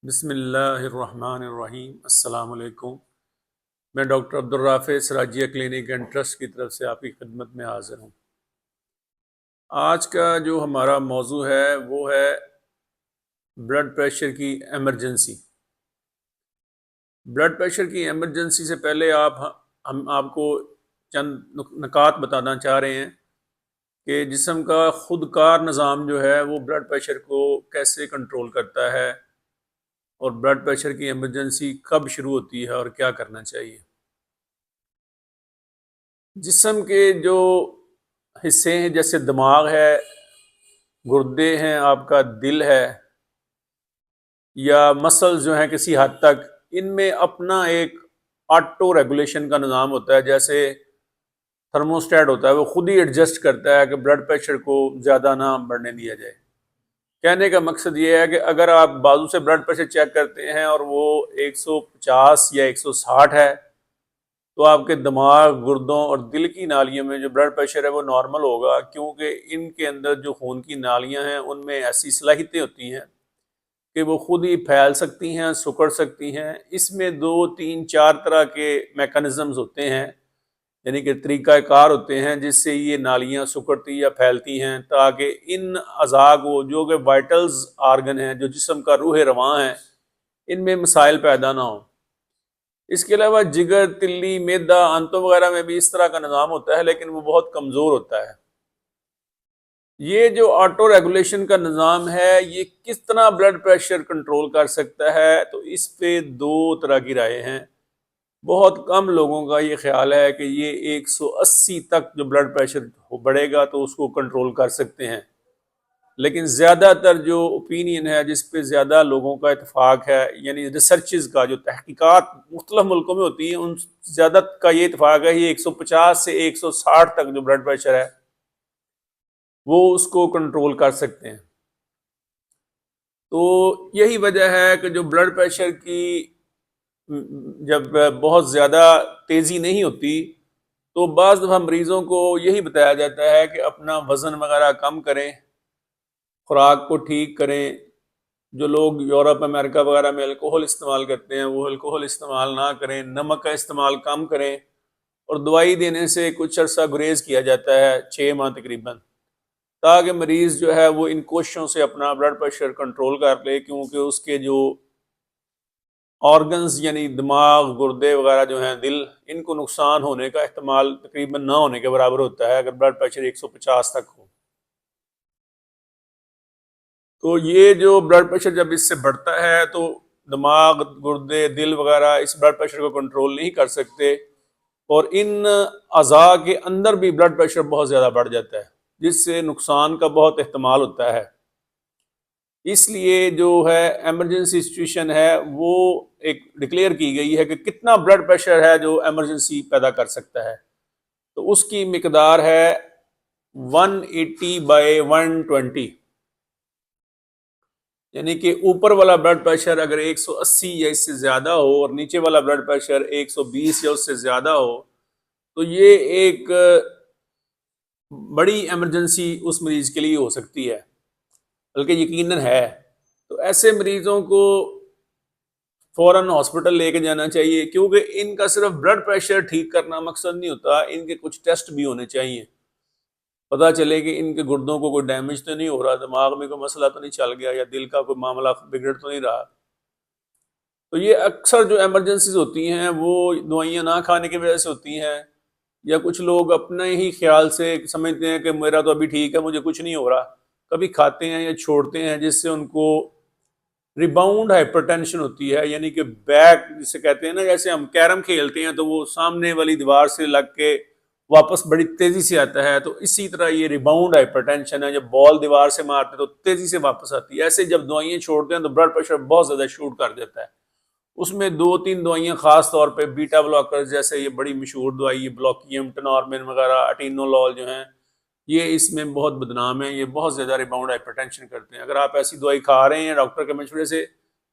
بسم اللہ الرحمن الرحیم۔ السلام علیکم۔ میں doctor Abdul Rafay Sirajia clinic and trust کی طرف سے آپ کی خدمت میں حاضر ہوں۔ آج کا جو ہمارا موضوع ہے وہ ہے بلڈ پریشر کی ایمرجنسی۔ بلڈ پریشر کی ایمرجنسی سے پہلے ہم آپ کو چند نکات بتانا چاہ رہے ہیں کہ جسم کا خود کار نظام جو ہے وہ بلڈ پریشر کو کیسے کنٹرول کرتا ہے اور بلڈ پریشر کی ایمرجنسی کب شروع ہوتی ہے اور کیا کرنا چاہیے۔ جسم کے جو حصے ہیں جیسے دماغ ہے، گردے ہیں، آپ کا دل ہے یا مسلز جو ہیں کسی حد تک، ان میں اپنا ایک آٹو ریگولیشن کا نظام ہوتا ہے۔ جیسے تھرموسٹیٹ ہوتا ہے، وہ خود ہی ایڈجسٹ کرتا ہے کہ بلڈ پریشر کو زیادہ نہ بڑھنے دیا جائے۔ کہنے کا مقصد یہ ہے کہ اگر آپ بازو سے بلڈ پریشر چیک کرتے ہیں اور وہ 150 یا 160 ہے تو آپ کے دماغ، گردوں اور دل کی نالیوں میں جو بلڈ پریشر ہے وہ نارمل ہوگا، کیونکہ ان کے اندر جو خون کی نالیاں ہیں ان میں ایسی صلاحیتیں ہوتی ہیں کہ وہ خود ہی پھیل سکتی ہیں، سکڑ سکتی ہیں۔ اس میں 2 3 4 طرح کے میکانزمز ہوتے ہیں، یعنی کہ طریقہ کار ہوتے ہیں جس سے یہ نالیاں سکڑتی یا پھیلتی ہیں، تاکہ ان اعضاء کو، جو کہ وائٹلز آرگن ہیں، جو جسم کا روح رواں ہے، ان میں مسائل پیدا نہ ہوں۔ اس کے علاوہ جگر، تلی، معدہ، آنتوں وغیرہ میں بھی اس طرح کا نظام ہوتا ہے، لیکن وہ بہت کمزور ہوتا ہے۔ یہ جو آٹو ریگولیشن کا نظام ہے یہ کس طرح بلڈ پریشر کنٹرول کر سکتا ہے، تو اس پہ 2 طرح کی رائے ہیں۔ بہت کم لوگوں کا یہ خیال ہے کہ یہ 180 تک جو بلڈ پریشر بڑھے گا تو اس کو کنٹرول کر سکتے ہیں، لیکن زیادہ تر جو اوپینین ہے، جس پہ زیادہ لوگوں کا اتفاق ہے، یعنی ریسرچز کا جو تحقیقات مختلف ملکوں میں ہوتی ہیں، ان زیادہ کا یہ اتفاق ہے، یہ 150 سے 160 تک جو بلڈ پریشر ہے وہ اس کو کنٹرول کر سکتے ہیں۔ تو یہی وجہ ہے کہ جو بلڈ پریشر کی جب بہت زیادہ تیزی نہیں ہوتی تو بعض دفعہ مریضوں کو یہی بتایا جاتا ہے کہ اپنا وزن وغیرہ کم کریں، خوراک کو ٹھیک کریں۔ جو لوگ یورپ، امریکہ وغیرہ میں الکوہل استعمال کرتے ہیں وہ الکوہل استعمال نہ کریں، نمک کا استعمال کم کریں، اور دوائی دینے سے کچھ عرصہ گریز کیا جاتا ہے، 6 ماہ تقریباً، تاکہ مریض جو ہے وہ ان کوششوں سے اپنا بلڈ پریشر کنٹرول کر لے، کیونکہ اس کے جو آرگنز یعنی دماغ، گردے وغیرہ جو ہیں، دل، ان کو نقصان ہونے کا احتمال تقریباً نہ ہونے کے برابر ہوتا ہے اگر بلڈ پریشر 150 تک ہو۔ تو یہ جو بلڈ پریشر جب اس سے بڑھتا ہے تو دماغ، گردے، دل وغیرہ اس بلڈ پریشر کو کنٹرول نہیں کر سکتے، اور ان اعضاء کے اندر بھی بلڈ پریشر بہت زیادہ بڑھ جاتا ہے، جس سے نقصان کا بہت احتمال ہوتا ہے۔ اس لیے جو ہے ایمرجنسی سچویشن ہے وہ ایک ڈکلیئر کی گئی ہے کہ کتنا بلڈ پریشر ہے جو ایمرجنسی پیدا کر سکتا ہے، تو اس کی مقدار ہے 180/120، یعنی کہ اوپر والا بلڈ پریشر اگر 180 یا اس سے زیادہ ہو اور نیچے والا بلڈ پریشر 120 یا اس سے زیادہ ہو تو یہ ایک بڑی ایمرجنسی اس مریض کے لیے ہو سکتی ہے، بلکہ یقیناً ہے۔ تو ایسے مریضوں کو فوراً ہاسپٹل لے کے جانا چاہیے، کیونکہ ان کا صرف بلڈ پریشر ٹھیک کرنا مقصد نہیں ہوتا، ان کے کچھ ٹیسٹ بھی ہونے چاہیے، پتہ چلے کہ ان کے گردوں کو کوئی ڈیمیج تو نہیں ہو رہا، دماغ میں کوئی مسئلہ تو نہیں چل گیا، یا دل کا کوئی معاملہ بگڑ تو نہیں رہا۔ تو یہ اکثر جو ایمرجنسیز ہوتی ہیں وہ دوائیاں نہ کھانے کی وجہ سے ہوتی ہیں، یا کچھ لوگ اپنے ہی خیال سے سمجھتے ہیں کہ میرا تو ابھی ٹھیک ہے، مجھے کچھ نہیں ہو رہا، کبھی کھاتے ہیں یا چھوڑتے ہیں، جس سے ان کو ریباؤنڈ ہائپرٹینشن ہوتی ہے، یعنی کہ بیک جسے کہتے ہیں نا، جیسے ہم کیرم کھیلتے ہیں تو وہ سامنے والی دیوار سے لگ کے واپس بڑی تیزی سے آتا ہے، تو اسی طرح یہ ریباؤنڈ ہائپرٹینشن ہے، جب بال دیوار سے مارتے تو تیزی سے واپس آتی ہے۔ ایسے جب دوائیاں چھوڑتے ہیں تو بلڈ پریشر بہت زیادہ شوٹ کر دیتا ہے۔ اس میں 2 3 دوائیاں خاص طور پہ بیٹا بلاکر، جیسے یہ بڑی مشہور دوائی بلاکیم، ٹنارمن وغیرہ، اٹینولول جو ہیں، یہ اس میں بہت بدنام ہیں، یہ بہت زیادہ ریباؤنڈ ہائپرٹینشن کرتے ہیں۔ اگر آپ ایسی دوائی کھا رہے ہیں ڈاکٹر کے مشورے سے،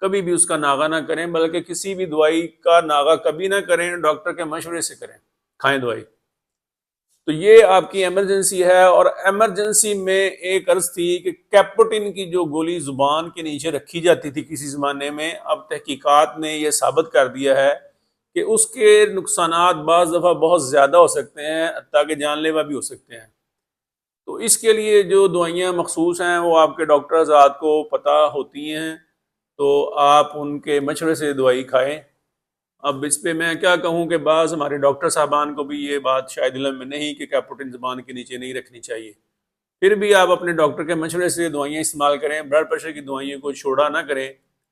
کبھی بھی اس کا ناغہ نہ کریں، بلکہ کسی بھی دوائی کا ناغہ کبھی نہ کریں، ڈاکٹر کے مشورے سے کریں، کھائیں دوائی۔ تو یہ آپ کی ایمرجنسی ہے، اور ایمرجنسی میں ایک عرض تھی کہ کیپوٹن کی جو گولی زبان کے نیچے رکھی جاتی تھی کسی زمانے میں، اب تحقیقات نے یہ ثابت کر دیا ہے کہ اس کے نقصانات بعض دفعہ بہت زیادہ ہو سکتے ہیں، حتیٰ کہ جان لیوا بھی ہو سکتے ہیں۔ تو اس کے لیے جو دوائیاں مخصوص ہیں وہ آپ کے ڈاکٹر حضرات کو پتہ ہوتی ہیں، تو آپ ان کے مشورے سے دوائی کھائیں۔ اب اس پہ میں کیا کہوں کہ بعض ہمارے ڈاکٹر صاحبان کو بھی یہ بات شاید علم میں نہیں کہ کیپوٹن زبان کے نیچے نہیں رکھنی چاہیے، پھر بھی آپ اپنے ڈاکٹر کے مشورے سے دوائیاں استعمال کریں، بلڈ پریشر کی دوائیوں کو چھوڑا نہ کریں،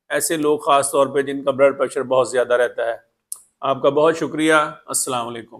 ایسے لوگ خاص طور پہ جن کا بلڈ پریشر بہت زیادہ رہتا ہے۔ آپ کا بہت شکریہ، السلام علیکم۔